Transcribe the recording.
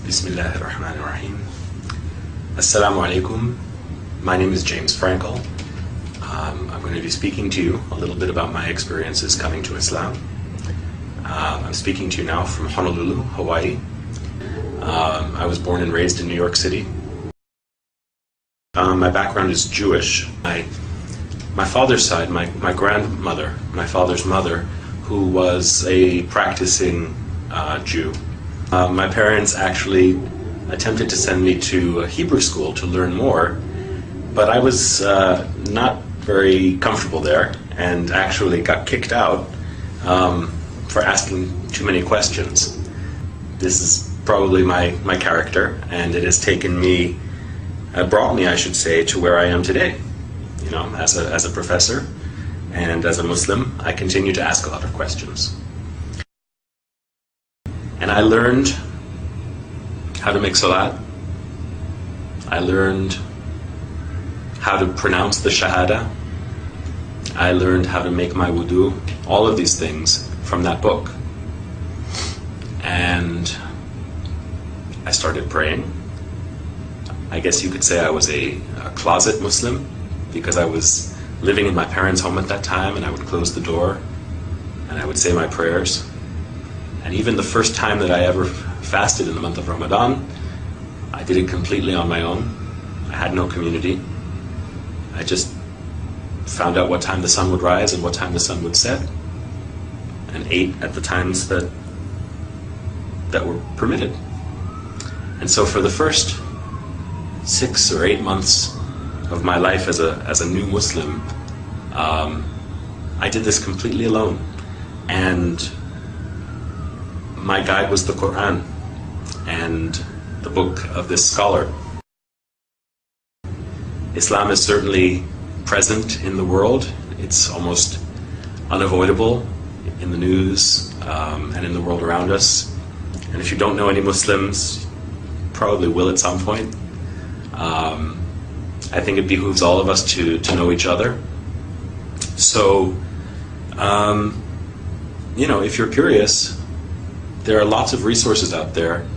Bismillahirrahmanirrahim. Assalamu alaikum. My name is James Frankel. I'm going to be speaking to you a little bit about my experiences coming to Islam. I'm speaking to you now from Honolulu, Hawaii. I was born and raised in New York City. My background is Jewish. My father's side, my grandmother, my father's mother, who was a practicing Jew. My parents actually attempted to send me to a Hebrew school to learn more, but I was not very comfortable there and actually got kicked out for asking too many questions. This is probably my character, and it has brought me, I should say, to where I am today. You know, as a professor and as a Muslim, I continue to ask a lot of questions. And I learned how to make salat. I learned how to pronounce the shahada. I learned how to make my wudu. All of these things from that book. And I started praying. I guess you could say I was a closet Muslim, because I was living in my parents' home at that time, and I would close the door and I would say my prayers. And even the first time that I ever fasted in the month of Ramadan, I did it completely on my own. I had no community. I just found out what time the sun would rise and what time the sun would set, and ate at the times that were permitted. And so for the first 6 or 8 months of my life as a new Muslim, I did this completely alone. And my guide was the Quran and the book of this scholar. Islam is certainly present in the world. It's almost unavoidable in the news and in the world around us. And if you don't know any Muslims, you probably will at some point. I think it behooves all of us to know each other. So, you know, if you're curious, there are lots of resources out there